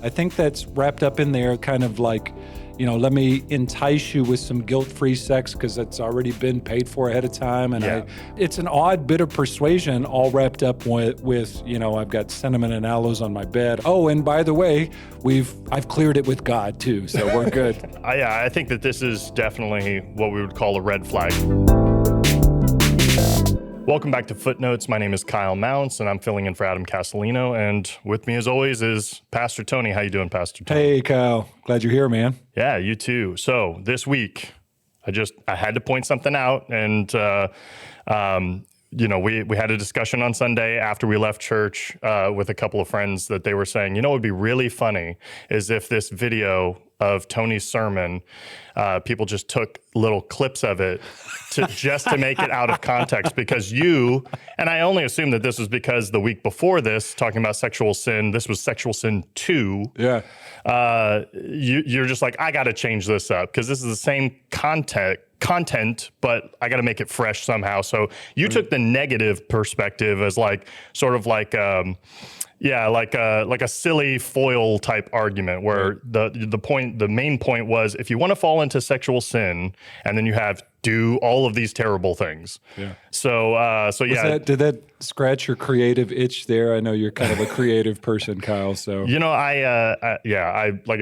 I think that's wrapped up in there, kind of like, let me entice you with some guilt-free sex because it's already been paid for ahead of time. And it's an odd bit of persuasion all wrapped up with I've got cinnamon and aloes on my bed. Oh, and by the way, I've cleared it with God too, so we're good. I think that this is definitely what we would call a red flag. Welcome back to Footnotes. My name is Kyle Mounts, and I'm filling in for Adam Castellino. And with me, as always, is Pastor Tony. How you doing, Pastor Tony? Hey, Kyle. Glad you're here, man. Yeah, you too. So this week, I had to point something out, and we had a discussion on Sunday after we left church with a couple of friends that they were saying, what would be really funny is if this video of Tony's sermon, people just took little clips of it to make it out of context, because and I only assume that this was because the week before this, talking about sexual sin, this was sexual sin 2. Yeah. You're just like, I got to change this up because this is the same content, but I got to make it fresh somehow. So you took the negative perspective as like a silly foil type argument where the main point was, if you want to fall into sexual sin, and then you do all of these terrible things. Yeah. So did that scratch your creative itch there? I know you're kind of a creative person, Kyle. So like I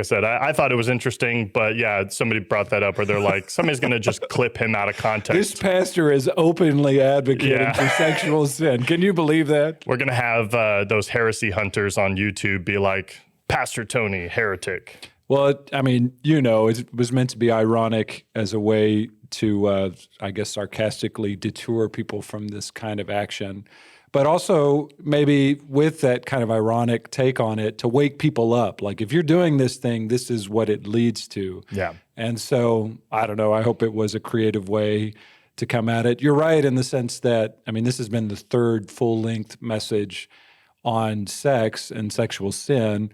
said, I thought it was interesting, but somebody brought that up, where they're like, somebody's going to just clip him out of context. This pastor is openly advocating for sexual sin. Can you believe that? We're going to have those heresy hunters on YouTube be like, Pastor Tony, heretic. Well, it was meant to be ironic as a way to, sarcastically detour people from this kind of action, but also maybe with that kind of ironic take on it to wake people up. Like, if you're doing this thing, this is what it leads to. Yeah. And so, I don't know, I hope it was a creative way to come at it. You're right in the sense that, this has been the third full-length message on sex and sexual sin.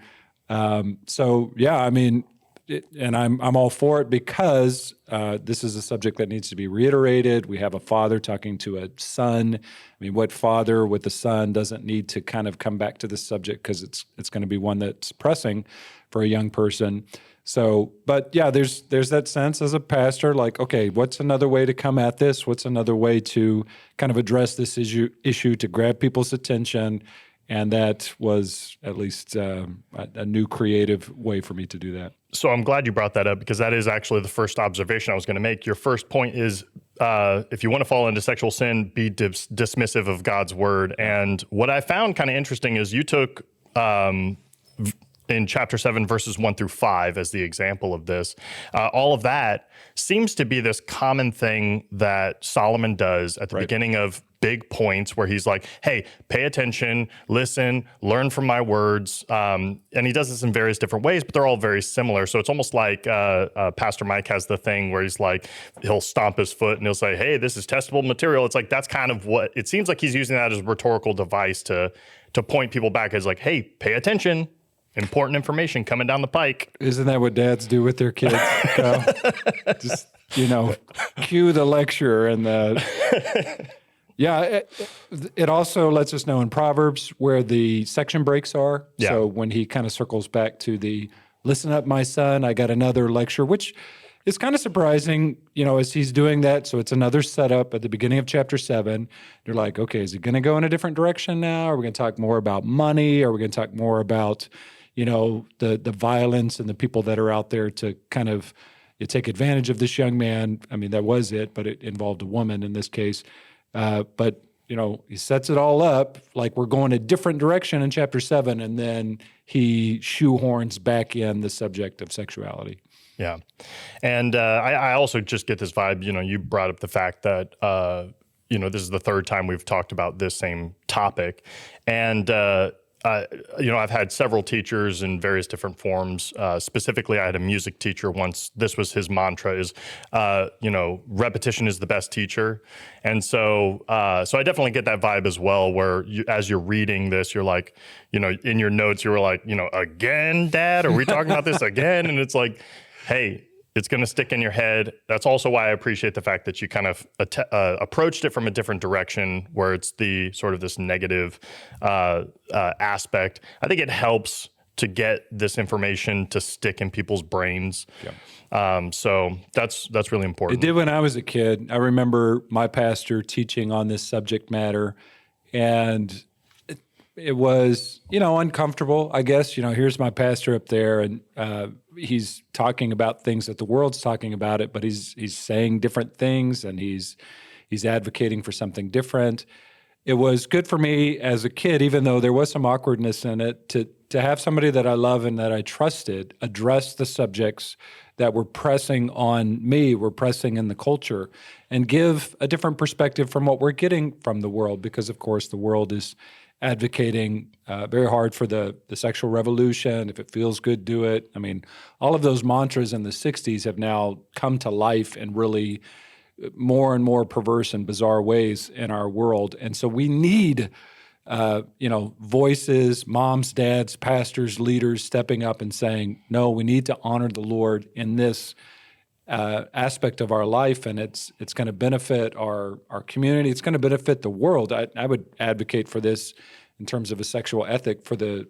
And I'm all for it because this is a subject that needs to be reiterated. We have a father talking to a son. What father with a son doesn't need to kind of come back to this subject, because it's going to be one that's pressing for a young person. So, but there's that sense as a pastor, like, okay, what's another way to come at this? What's another way to kind of address this issue to grab people's attention? And that was at least a new creative way for me to do that. So I'm glad you brought that up, because that is actually the first observation I was going to make. Your first point is, if you want to fall into sexual sin, be dismissive of God's word. And what I found kind of interesting is you took in chapter 7, verses 1 through 5 as the example of this. All of that seems to be this common thing that Solomon does at the beginning of big points, where he's like, hey, pay attention, listen, learn from my words. And he does this in various different ways, but they're all very similar. So it's almost like Pastor Mike has the thing where he's like, he'll stomp his foot and he'll say, hey, this is testable material. It's like, that's kind of what, it seems like he's using that as a rhetorical device to point people back as like, hey, pay attention. Important information coming down the pike. Isn't that what dads do with their kids? Just, cue the lecture and the... Yeah, it also lets us know in Proverbs where the section breaks are. Yeah. So when he kind of circles back to the, listen up, my son, I got another lecture, which is kind of surprising, as he's doing that. So it's another setup at the beginning of chapter 7. You're like, okay, is he going to go in a different direction now? Are we going to talk more about money? Are we going to talk more about, the violence and the people that are out there to kind of take advantage of this young man? That was it, but it involved a woman in this case. But he sets it all up like we're going a different direction in chapter 7, and then he shoehorns back in the subject of sexuality. Yeah. And I also just get this vibe, you brought up the fact that, this is the third time we've talked about this same topic. And, I've had several teachers in various different forms. Specifically, I had a music teacher once. This was his mantra is, repetition is the best teacher. And so I definitely get that vibe as well, where as you're reading this, you're like, in your notes, you were like, again, Dad, are we talking about this again? And it's like, hey, it's going to stick in your head. That's also why I appreciate the fact that you kind of approached it from a different direction, where it's the sort of this negative aspect. I think it helps to get this information to stick in people's brains. So that's really important. It did when I was a kid. I remember my pastor teaching on this subject matter, and it was, uncomfortable, I guess. Here's my pastor up there, and he's talking about things that the world's talking about it, but he's saying different things, and he's advocating for something different. It was good for me as a kid, even though there was some awkwardness in it, to have somebody that I love and that I trusted address the subjects that were pressing on me, were pressing in the culture, and give a different perspective from what we're getting from the world, because, of course, the world is advocating very hard for the sexual revolution. If it feels good, do it. I mean, all of those mantras in the 60s have now come to life in really more and more perverse and bizarre ways in our world. And so we need, voices, moms, dads, pastors, leaders stepping up and saying, no, we need to honor the Lord in this aspect of our life, and it's going to benefit our community. It's going to benefit the world. I would advocate for this in terms of a sexual ethic for the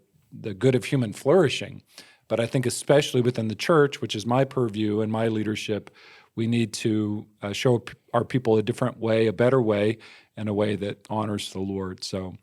good of human flourishing. But I think especially within the church, which is my purview and my leadership, we need to show our people a different way, a better way, and a way that honors the Lord. So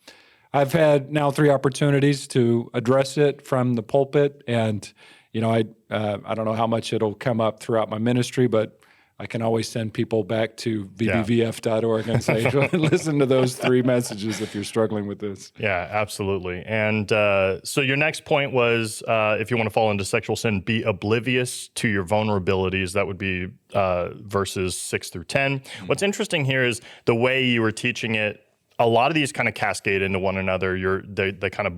I've had now 3 opportunities to address it from the pulpit, and I don't know how much it'll come up throughout my ministry, but I can always send people back to vbvf.org and say, listen to those 3 messages if you're struggling with this. Yeah, absolutely. And so your next point was, if you want to fall into sexual sin, be oblivious to your vulnerabilities. That would be verses 6 through 10. What's interesting here is the way you were teaching it. A lot of these kind of cascade into one another. They kind of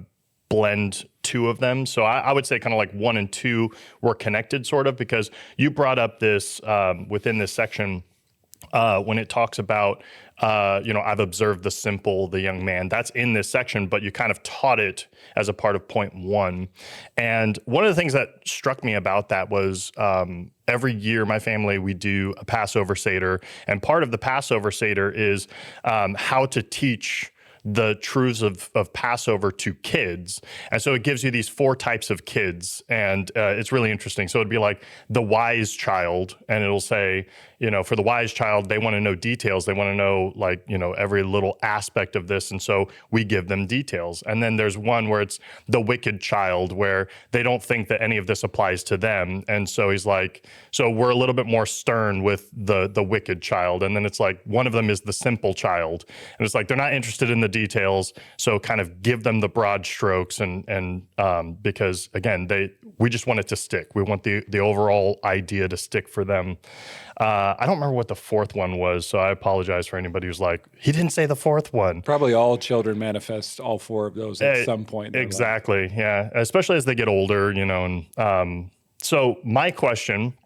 blend 2 of them. So I would say kind of like 1 and 2 were connected sort of, because you brought up this within this section when it talks about, I've observed the simple, the young man. That's in this section, but you kind of taught it as a part of point 1. And one of the things that struck me about that was every year, my family, we do a Passover Seder. And part of the Passover Seder is how to teach the truths of Passover to kids. And so it gives you these 4 types of kids, and it's really interesting. So it'd be like the wise child, and it'll say, for the wise child, they want to know details. They want to know, every little aspect of this. And so we give them details. And then there's one where it's the wicked child, where they don't think that any of this applies to them. And so he's like, so we're a little bit more stern with the wicked child. And then it's like, one of them is the simple child. And it's like, they're not interested in the details. So kind of give them the broad strokes. And because again, we just want it to stick. We want the overall idea to stick for them. I don't remember what the 4th one was, so I apologize for anybody who's like, he didn't say the 4th one. Probably all children manifest all 4 of those at some point. Exactly, yeah, especially as they get older, And so my question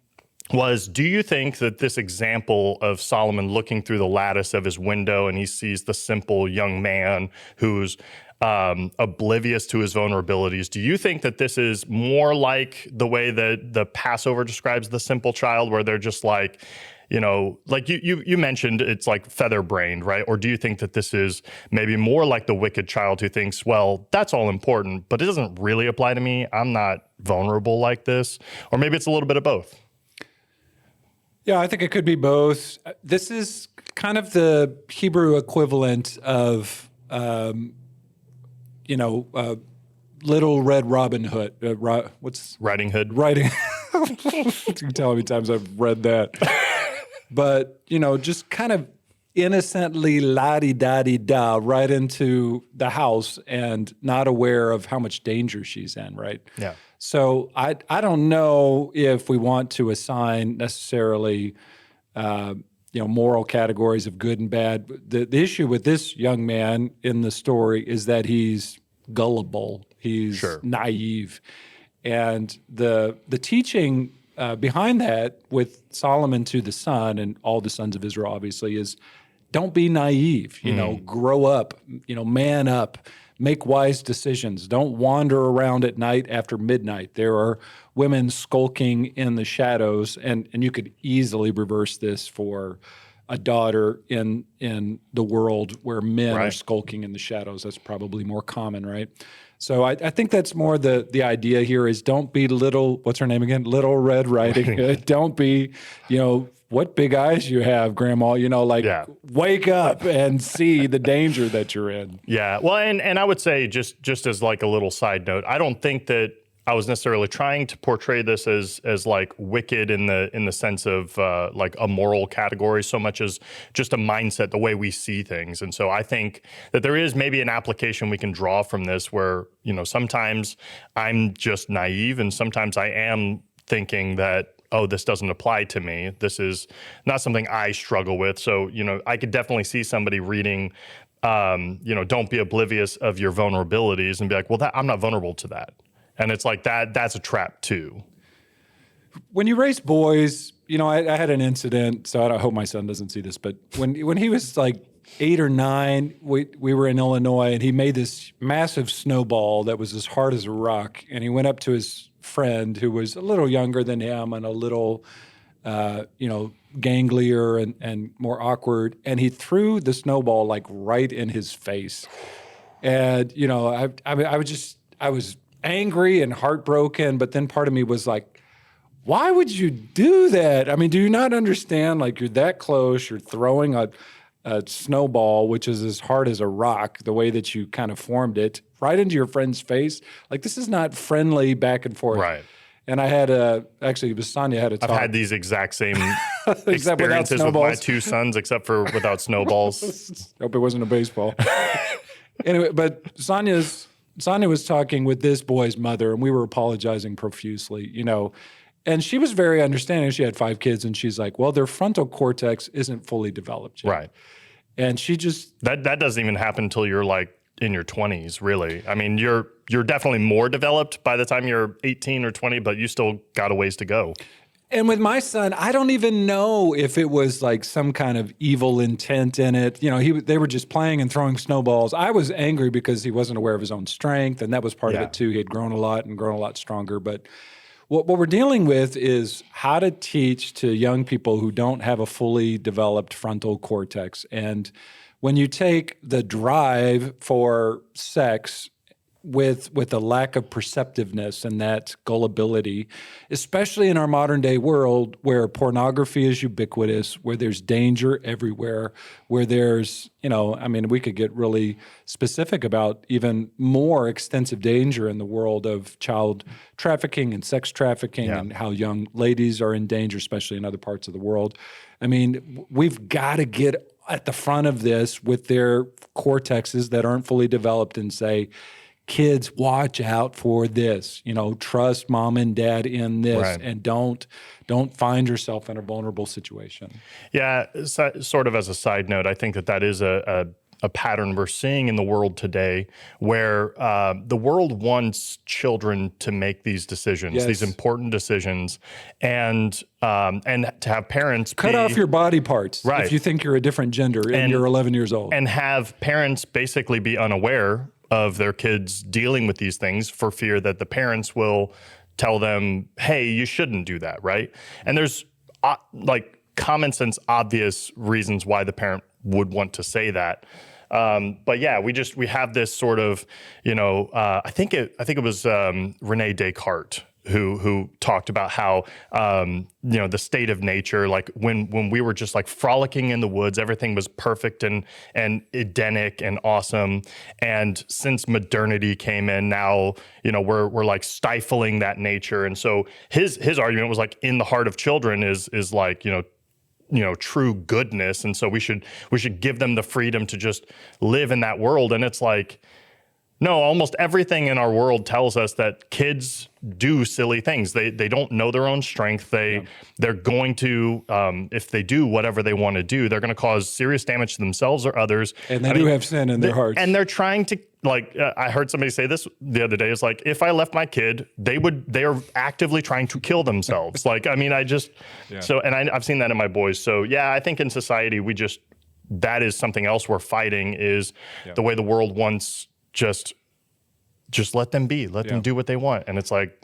was, do you think that this example of Solomon looking through the lattice of his window and he sees the simple young man who's oblivious to his vulnerabilities, do you think that this is more like the way that the Passover describes the simple child, where they're just like, like you mentioned, it's like feather-brained, right? Or do you think that this is maybe more like the wicked child who thinks, well, that's all important, but it doesn't really apply to me. I'm not vulnerable like this. Or maybe it's a little bit of both. Yeah, I think it could be both. This is kind of the Hebrew equivalent of, Little Red Robin Hood. What's Riding Hood? Riding. You can tell how many times I've read that. But, just kind of innocently la-di-da-di-da right into the house and not aware of how much danger she's in, right? Yeah. So I don't know if we want to assign necessarily, moral categories of good and bad. The issue with this young man in the story is that he's gullible. He's naive. And the teaching behind that with Solomon to the son and all the sons of Israel, obviously, is don't be naive, grow up, man up, make wise decisions. Don't wander around at night after midnight. There are women skulking in the shadows, and you could easily reverse this for a daughter in the world where men are skulking in the shadows. That's probably more common, right? So I think that's more the idea here is don't be little, what's her name again? Little Red Riding Hood. Don't be, what big eyes you have, Grandma, wake up and see the danger that you're in. Yeah. Well, and I would say just as like a little side note, I don't think that I was necessarily trying to portray this as like wicked in the sense of like a moral category, so much as just a mindset, the way we see things. And so I think that there is maybe an application we can draw from this where, sometimes I'm just naive and sometimes I am thinking that, oh, this doesn't apply to me. This is not something I struggle with. So, I could definitely see somebody reading, don't be oblivious of your vulnerabilities and be like, well, I'm not vulnerable to that. And it's like that's a trap too. When you raise boys, I had an incident, so I hope my son doesn't see this, but when he was like 8 or 9, we were in Illinois, and he made this massive snowball that was as hard as a rock, and he went up to his friend who was a little younger than him and a little, ganglier and more awkward, and he threw the snowball like right in his face. And, I was angry and heartbroken, but then part of me was like, why would you do that? I mean, do you not understand? Like, you're that close, you're throwing a snowball, which is as hard as a rock, the way that you kind of formed it, right into your friend's face. Like, this is not friendly back and forth. Right. And I had actually, it was Sonia had a talk. I've had these exact same Except without experiences with my snowballs. 2 sons, except for without snowballs. Hope it wasn't a baseball. Anyway, but Sonia was talking with this boy's mother, and we were apologizing profusely, and she was very understanding. She had 5 kids, and she's like, well, their frontal cortex isn't fully developed yet. Right. And she just... That doesn't even happen until you're like in your 20s, really. I mean, you're definitely more developed by the time you're 18 or 20, but you still got a ways to go. And with my son, I don't even know if it was like some kind of evil intent in it. They were just playing and throwing snowballs. I was angry because he wasn't aware of his own strength, and that was part of it too. He had grown a lot and grown a lot stronger. But what we're dealing with is how to teach to young people who don't have a fully developed frontal cortex. And when you take the drive for sex with a lack of perceptiveness and that gullibility, especially in our modern day world where pornography is ubiquitous, where there's danger everywhere, where there's, we could get really specific about even more extensive danger in the world of child trafficking and sex trafficking and how young ladies are in danger, especially in other parts of the world. I mean, we've got to get at the front of this with their cortexes that aren't fully developed and say, kids, watch out for this. Trust mom and dad in this, and don't find yourself in a vulnerable situation. Yeah, sort of as a side note, I think that is a pattern we're seeing in the world today, where the world wants children to make these decisions, these important decisions, and to have parents cut off your body parts if you think you're a different gender and you're 11 years old, and have parents basically be unaware of their kids dealing with these things for fear that the parents will tell them, hey, you shouldn't do that, right? And there's like common sense, obvious reasons why the parent would want to say that. But yeah, we have this sort of, I think it was Rene Descartes who talked about how, the state of nature, like when we were just like frolicking in the woods, everything was perfect and Edenic and awesome. And since modernity came in, now, we're like stifling that nature. And so his argument was like, in the heart of children is like, true goodness. And so we should give them the freedom to just live in that world. And it's like, no, almost everything in our world tells us that kids do silly things. They don't know their own strength. They're going to, if they do whatever they want to do, they're going to cause serious damage to themselves or others. And they do have sin in their hearts. And they're trying to, like, I heard somebody say this the other day. It's like, if I left my kid, they are actively trying to kill themselves. Like, I mean, I've seen that in my boys. So yeah, I think in society, that is something else we're fighting is the way the world wants just let them be, let them do what they want. And it's like,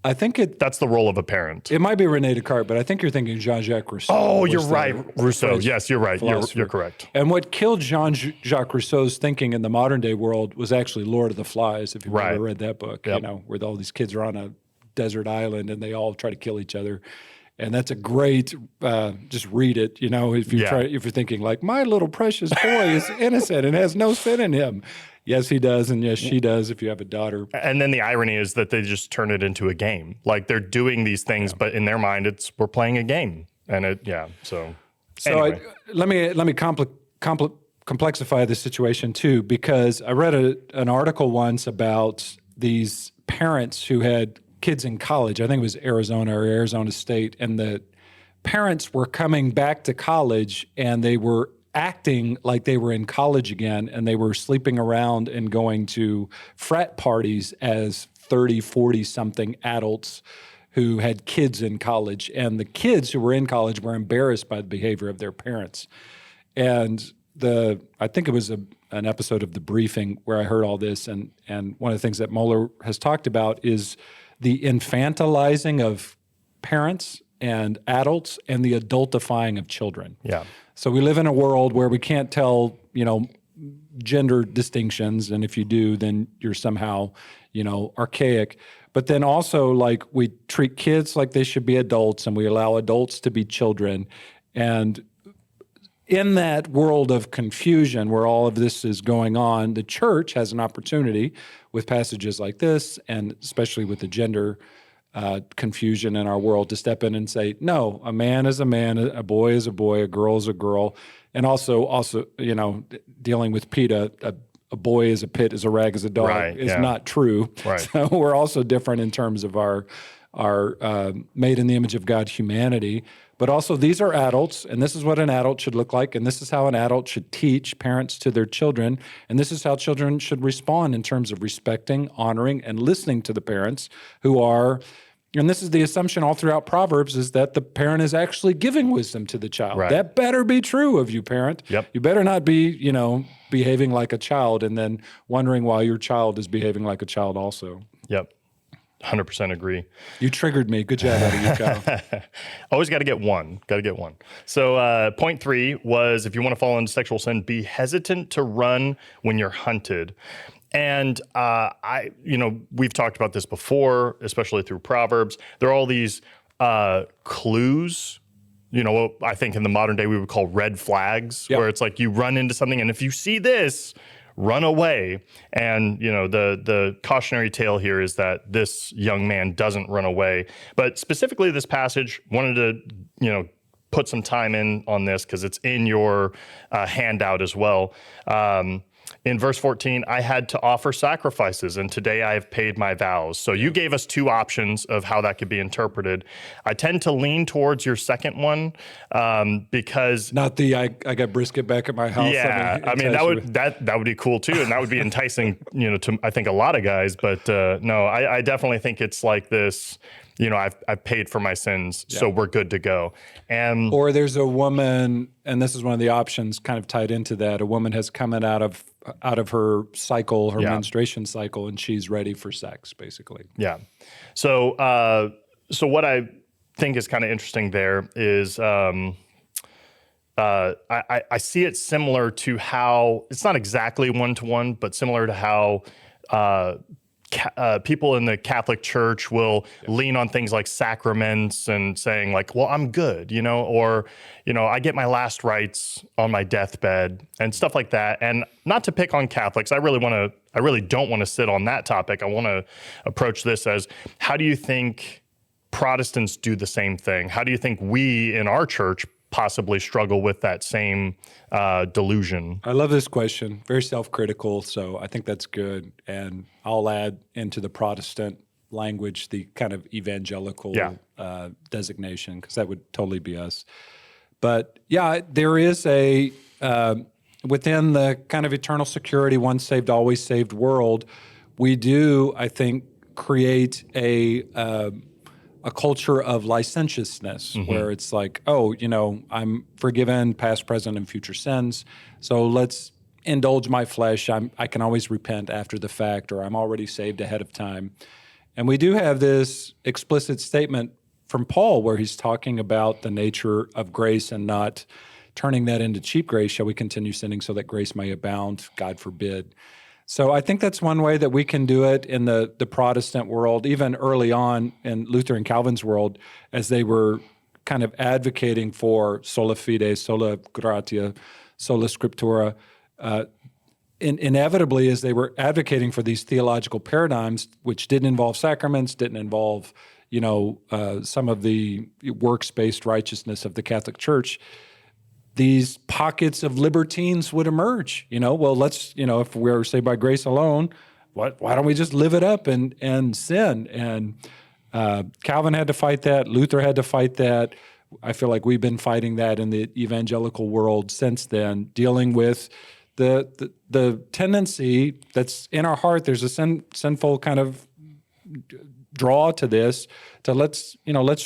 I think That's the role of a parent. it might be René Descartes, but I think you're thinking Jean-Jacques Rousseau. Oh, was you're the right. Rousseau. French Yes, you're right. philosopher. You're correct. And what killed Jean-Jacques Rousseau's thinking in the modern day world was actually Lord of the Flies, if you've ever read that book, Yep. you know, where all these kids are on a desert island and they all try to kill each other. And that's a great, just read it, you know, if you're thinking like, my little precious boy is innocent and has no sin in him. Yes, he does. And yes, she does if you have a daughter. And then the irony is that they just turn it into a game. Like they're doing these things, but in their mind, we're playing a game. And so anyway. Let me complexify this situation too, because I read an article once about these parents who had kids in college. I think it was Arizona or Arizona State, and the parents were coming back to college and they were acting like they were in college again, and they were sleeping around and going to frat parties as 30, 40 something adults who had kids in college. And the kids who were in college were embarrassed by the behavior of their parents. And I think it was an episode of The Briefing where I heard all this, and one of the things that Moeller has talked about is the infantilizing of parents and adults and the adultifying of children. Yeah. So we live in a world where we can't tell, you know, gender distinctions, and if you do, then you're somehow, you know, archaic. But then also, like, we treat kids like they should be adults, and we allow adults to be children. And in that world of confusion where all of this is going on, the church has an opportunity with passages like this, and especially with the gender confusion in our world, to step in and say, no, a man is a man, a boy is a boy, a girl is a girl. And also, you know, dealing with PETA, a boy is a pit, is a rag, is a dog, is not true. Right. So we're also different in terms of our made in the image of God humanity. But also, these are adults, and this is what an adult should look like, and this is how an adult should teach parents to their children, and this is how children should respond in terms of respecting, honoring, and listening to the parents who are, and this is the assumption all throughout Proverbs, is that the parent is actually giving wisdom to the child. Right. That better be true of you, parent. Yep. You better not be, you know, behaving like a child and then wondering why your child is behaving like a child also. Yep. 100% agree. You triggered me. Good job out of you, Kyle. Always got to get one. Got to get one. So point 3 was, if you want to fall into sexual sin, be hesitant to run when you're hunted. And we've talked about this before, especially through Proverbs. There are all these clues, you know, what I think in the modern day we would call red flags, where it's like you run into something, and if you see this, run away. And, you know, the cautionary tale here is that this young man doesn't run away. But specifically this passage, wanted to, you know, put some time in on this because it's in your handout as well. In verse 14, I had to offer sacrifices, and today I have paid my vows. So you gave us two options of how that could be interpreted. I tend to lean towards your second one because not the I got brisket back at my house. Yeah, I mean that would be cool too, and that would be enticing, you know, to I think a lot of guys. But no, I definitely think it's like this. You know, I've paid for my sins, so we're good to go. And or there's a woman, and this is one of the options kind of tied into that. A woman has come out of her cycle, her menstruation cycle, and she's ready for sex, basically. Yeah. So what I think is kind of interesting there is I see it similar to how it's not exactly one-to-one, but similar to how people in the Catholic Church will lean on things like sacraments and saying like, well, I'm good, you know, or, you know, I get my last rites on my deathbed and stuff like that. And not to pick on Catholics, I really don't want to sit on that topic. I want to approach this as, how do you think Protestants do the same thing? How do you think we in our church possibly struggle with that same delusion? I love this question. Very self-critical, so I think that's good. And I'll add into the Protestant language the kind of evangelical designation, because that would totally be us. But yeah, there is a within the kind of eternal security, once saved, always saved world, we do, I think, create a culture of licentiousness where it's like, oh, you know, I'm forgiven past, present, and future sins, so let's indulge my flesh. I can always repent after the fact, or I'm already saved ahead of time. And we do have this explicit statement from Paul where he's talking about the nature of grace and not turning that into cheap grace. Shall we continue sinning so that grace may abound? God forbid. So I think that's one way that we can do it in the Protestant world, even early on in Luther and Calvin's world, as they were kind of advocating for sola fide, sola gratia, sola scriptura. Inevitably, as they were advocating for these theological paradigms, which didn't involve sacraments, didn't involve, some of the works-based righteousness of the Catholic Church, these pockets of libertines would emerge. Well, let's, if we're saved by grace alone, why don't we just live it up and sin? And Calvin had to fight that. Luther had to fight that. I feel like we've been fighting that in the evangelical world since then, dealing with the tendency that's in our heart. There's a sinful kind of draw to this, to let's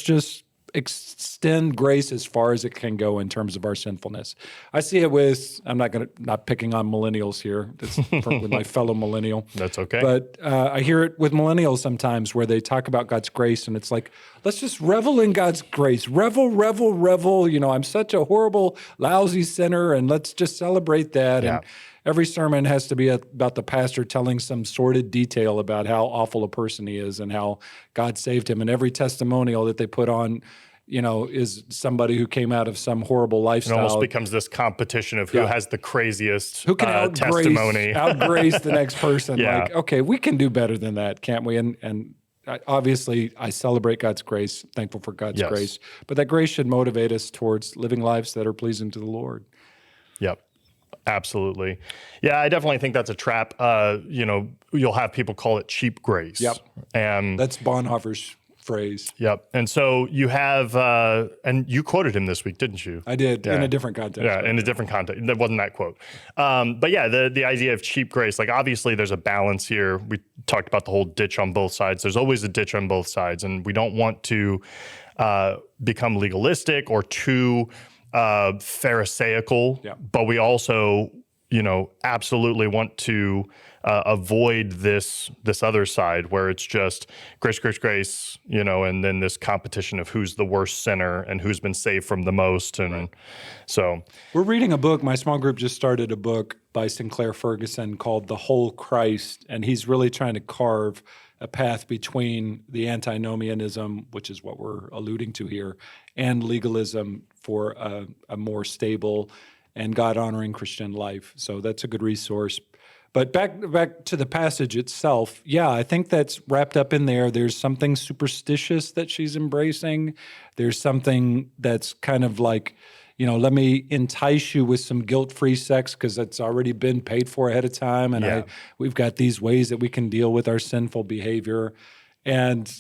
just extend grace as far as it can go in terms of our sinfulness. I see it with, I'm not picking on millennials here. That's with my fellow millennial. That's okay. But I hear it with millennials sometimes where they talk about God's grace and it's like, let's just revel in God's grace. Revel, revel, revel. I'm such a horrible, lousy sinner, and let's just celebrate that. Yeah. And every sermon has to be about the pastor telling some sordid detail about how awful a person he is and how God saved him. And every testimonial that they put on, is somebody who came out of some horrible lifestyle. It almost becomes this competition of who has the craziest who can testimony. outgrace the next person. Yeah. Like, okay, we can do better than that, can't we? And obviously, I celebrate God's grace, thankful for God's grace. But that grace should motivate us towards living lives that are pleasing to the Lord. Yep. Absolutely. Yeah, I definitely think that's a trap. You'll have people call it cheap grace. Yep. And that's Bonhoeffer's phrase. Yep. And so you have, and you quoted him this week, didn't you? I did, in a different context. Yeah, in a different context. That wasn't that quote. But yeah, the idea of cheap grace, like obviously there's a balance here. We talked about the whole ditch on both sides. There's always a ditch on both sides. And we don't want to become legalistic or too Pharisaical, but we also, absolutely want to avoid this other side where it's just grace, grace, grace, and then this competition of who's the worst sinner and who's been saved from the most. And so we're reading a book. My small group just started a book by Sinclair Ferguson called The Whole Christ, and he's really trying to carve a path between the antinomianism, which is what we're alluding to here, and legalism for a more stable and God-honoring Christian life. So that's a good resource. But back to the passage itself, I think that's wrapped up in there. There's something superstitious that she's embracing. There's something that's kind of like, let me entice you with some guilt-free sex because it's already been paid for ahead of time. And we've got these ways that we can deal with our sinful behavior. And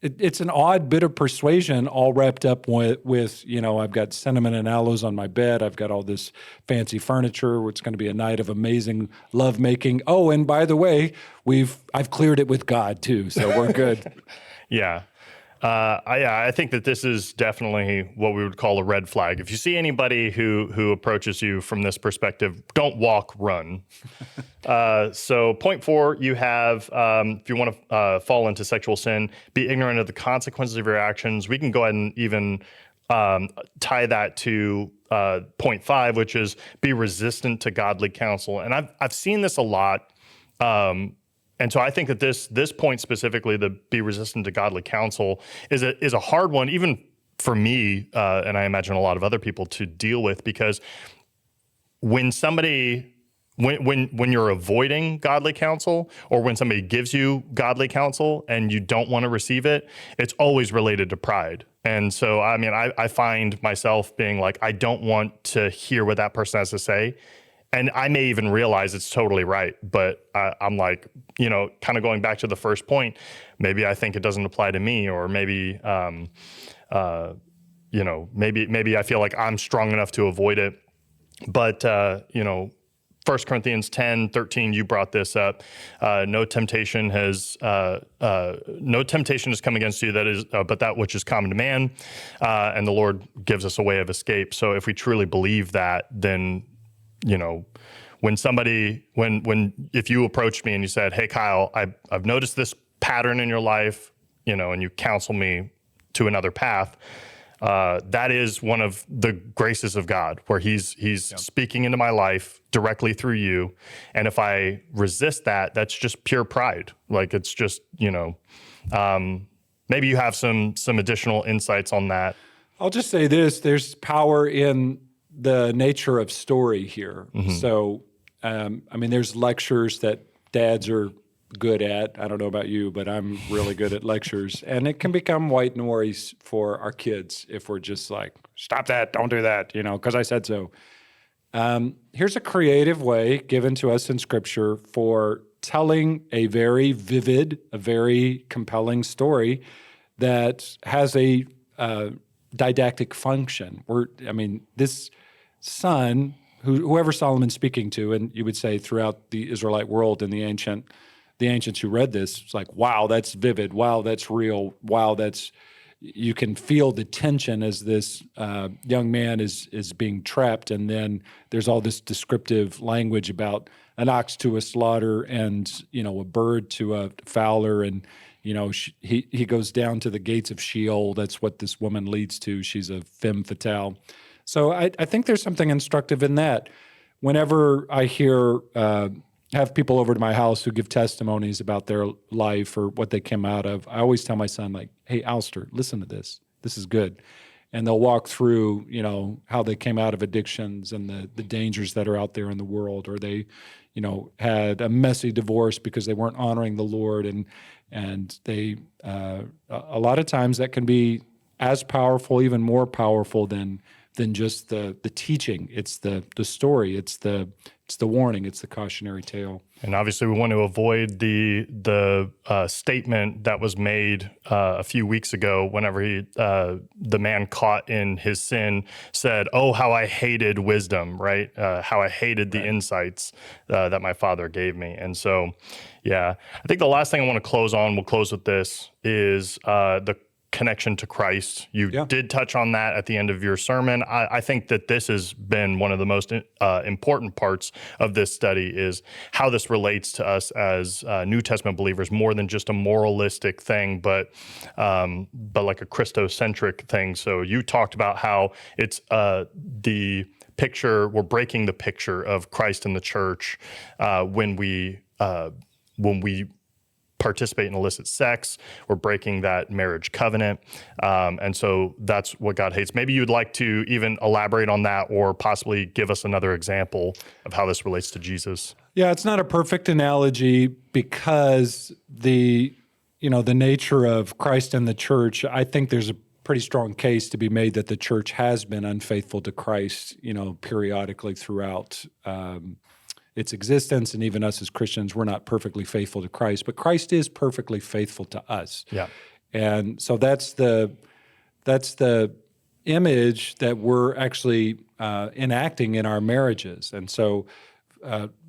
it's an odd bit of persuasion all wrapped up with I've got cinnamon and aloes on my bed. I've got all this fancy furniture. It's going to be a night of amazing lovemaking. Oh, and by the way, I've cleared it with God too, so we're good. I think that this is definitely what we would call a red flag. If you see anybody who approaches you from this perspective, don't walk, run. So point 4, you have, if you want to fall into sexual sin, be ignorant of the consequences of your actions. We can go ahead and even tie that to point 5, which is be resistant to godly counsel. And I've seen this a lot. And so I think that this point specifically, the be resistant to godly counsel, is a hard one, even for me, and I imagine a lot of other people to deal with, because when you're avoiding godly counsel, or when somebody gives you godly counsel and you don't want to receive it, it's always related to pride. And so, I find myself being like, I don't want to hear what that person has to say. And I may even realize it's totally right, but I'm like, kind of going back to the first point, maybe I think it doesn't apply to me, or maybe, maybe I feel like I'm strong enough to avoid it. But, 1 Corinthians 10:13, you brought this up. No temptation has come against you that is, but that which is common to man, and the Lord gives us a way of escape. So if we truly believe that, then if you approached me and you said, "Hey, Kyle, I've noticed this pattern in your life, and you counsel me to another path, that is one of the graces of God, where he's speaking into my life directly through you. And if I resist that, that's just pure pride. Like, it's just, maybe you have some additional insights on that. I'll just say this, there's power in the nature of story here. So, there's lectures that dads are good at. I don't know about you, but I'm really good at lectures. And it can become white noise for our kids if we're just like, stop that, don't do that, because I said so. Here's a creative way given to us in Scripture for telling a very vivid, a very compelling story that has a didactic function. This son, whoever Solomon's speaking to, and you would say throughout the Israelite world and the ancients who read this, it's like, wow, that's vivid. Wow, that's real. Wow, you can feel the tension as this young man is being trapped. And then there's all this descriptive language about an ox to a slaughter and, a bird to a fowler. And, he goes down to the gates of Sheol. That's what this woman leads to. She's a femme fatale. So I think there's something instructive in that. Whenever I have people over to my house who give testimonies about their life or what they came out of, I always tell my son, like, hey, Alistair, listen to this. This is good. And they'll walk through, how they came out of addictions and the dangers that are out there in the world, or they, had a messy divorce because they weren't honoring the Lord. And they, a lot of times that can be as powerful, even more powerful than just the teaching. It's the story. It's the warning. It's the cautionary tale. And obviously, we want to avoid the statement that was made a few weeks ago. Whenever the man caught in his sin said, "Oh, how I hated wisdom," right? How I hated the insights that my father gave me. And so, I think the last thing I want to close on, we'll close with this, is the connection to Christ. You did touch on that at the end of your sermon. I think that this has been one of the most important parts of this study, is how this relates to us as New Testament believers, more than just a moralistic thing, but like a Christocentric thing. So you talked about how it's the picture, we're breaking the picture of Christ in the church when we participate in illicit sex, we're breaking that marriage covenant. And so that's what God hates. Maybe you'd like to even elaborate on that, or possibly give us another example of how this relates to Jesus. Yeah, it's not a perfect analogy because the nature of Christ and the church, I think there's a pretty strong case to be made that the church has been unfaithful to Christ, periodically throughout its existence, and even us as Christians, we're not perfectly faithful to Christ, but Christ is perfectly faithful to us. Yeah, and so that's the image that we're actually enacting in our marriages. And so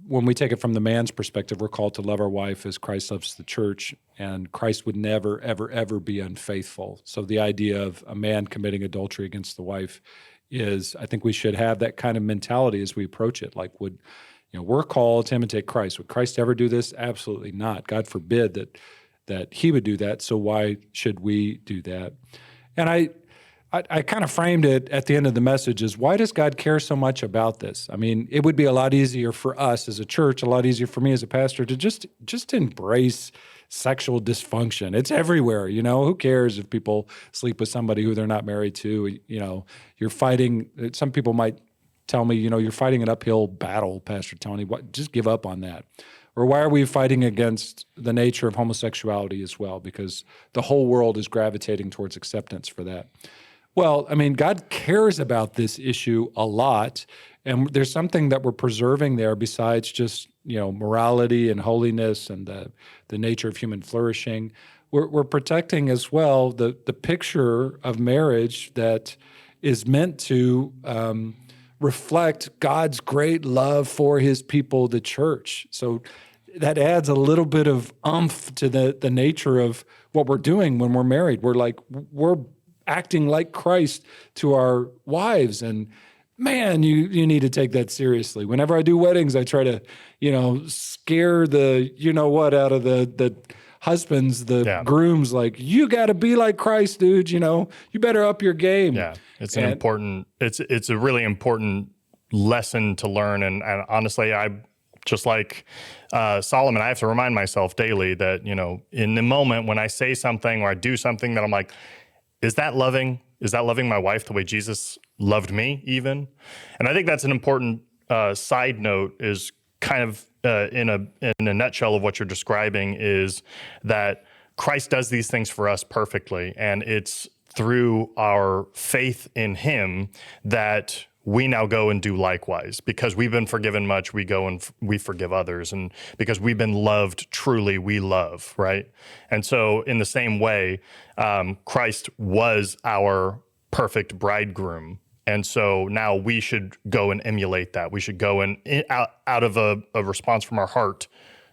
when we take it from the man's perspective, we're called to love our wife as Christ loves the church, and Christ would never, ever, ever be unfaithful. So the idea of a man committing adultery against the wife is, I think we should have that kind of mentality as we approach it. Like, we're called to imitate Christ. Would Christ ever do this? Absolutely not. God forbid that he would do that. So why should we do that? And I kind of framed it at the end of the message as, why does God care so much about this? It would be a lot easier for us as a church, a lot easier for me as a pastor to just embrace sexual dysfunction. It's everywhere. Who cares if people sleep with somebody who they're not married to? You're fighting. Some people might tell me, you're fighting an uphill battle, Pastor Tony. Just give up on that. Or why are we fighting against the nature of homosexuality as well? Because the whole world is gravitating towards acceptance for that. Well, God cares about this issue a lot, and there's something that we're preserving there besides just, morality and holiness and the nature of human flourishing. We're protecting as well the picture of marriage that is meant to reflect God's great love for his people, the church. So that adds a little bit of oomph to the nature of what we're doing when we're married. We're acting like Christ to our wives, and man, you need to take that seriously. Whenever I do weddings, I try to, scare the out of the husbands, the grooms, like, you got to be like Christ, dude. You better up your game. Yeah, it's it's a really important lesson to learn. And honestly, I just like Solomon, I have to remind myself daily that, in the moment when I say something or I do something that I'm like, is that loving? Is that loving my wife the way Jesus loved me even? And I think that's an important side note, is kind of in a nutshell of what you're describing, is that Christ does these things for us perfectly. And it's through our faith in him that we now go and do likewise. Because we've been forgiven much, we go and we forgive others. And because we've been loved truly, we love, right? And so in the same way, Christ was our perfect bridegroom. And so now we should go and emulate that. We should go and out of a response from our heart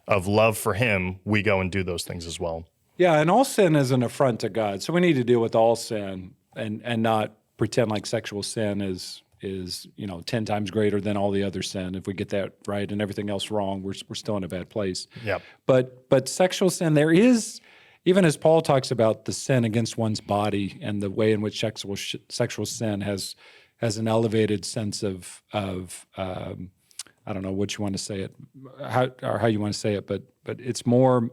of love for him, we go and do those things as well. Yeah, and all sin is an affront to God. So we need to deal with all sin and not pretend like sexual sin is 10 times greater than all the other sin. If we get that right and everything else wrong, we're still in a bad place. Yep. But sexual sin, there is, even as Paul talks about the sin against one's body and the way in which sexual sin has an elevated sense of I don't know what you want to say it, how you want to say it, but it's more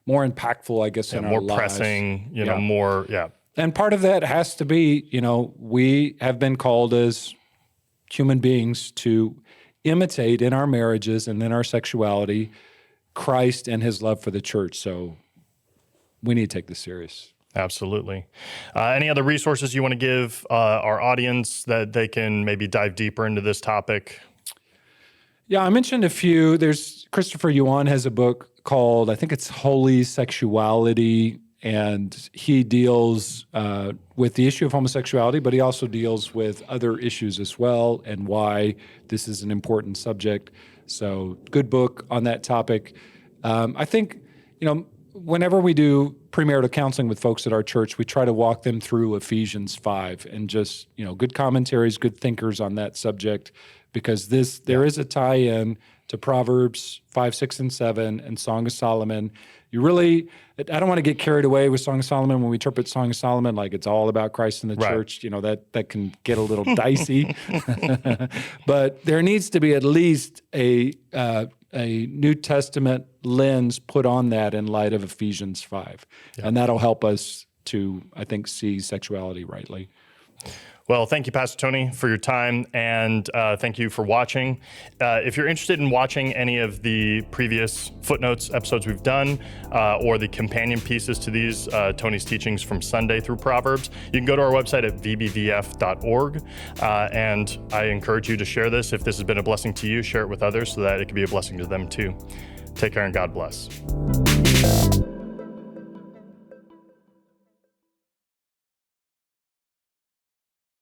impactful, I guess, in our lives. More pressing, more. And part of that has to be, we have been called as human beings to imitate in our marriages and in our sexuality Christ and his love for the church. So we need to take this serious. Absolutely. Any other resources you want to give our audience that they can maybe dive deeper into this topic? Yeah, I mentioned a few. There's Christopher Yuan has a book called, I think it's Holy Sexuality, and he deals with the issue of homosexuality, but he also deals with other issues as well and why this is an important subject. So good book on that topic. I think, whenever we do premarital counseling with folks at our church, we try to walk them through Ephesians 5 and just, good commentaries, good thinkers on that subject, because there is a tie-in to Proverbs 5, 6, and 7 and Song of Solomon. I don't want to get carried away with Song of Solomon when we interpret Song of Solomon like it's all about Christ and the church. That can get a little dicey. But there needs to be at least a New Testament lens put on that in light of Ephesians 5. Yeah. And that'll help us to, I think, see sexuality rightly. Well, thank you, Pastor Tony, for your time, and thank you for watching. If you're interested in watching any of the previous Footnotes episodes we've done, or the companion pieces to these, Tony's teachings from Sunday through Proverbs, you can go to our website at vbvf.org, and I encourage you to share this. If this has been a blessing to you, share it with others so that it can be a blessing to them too. Take care and God bless.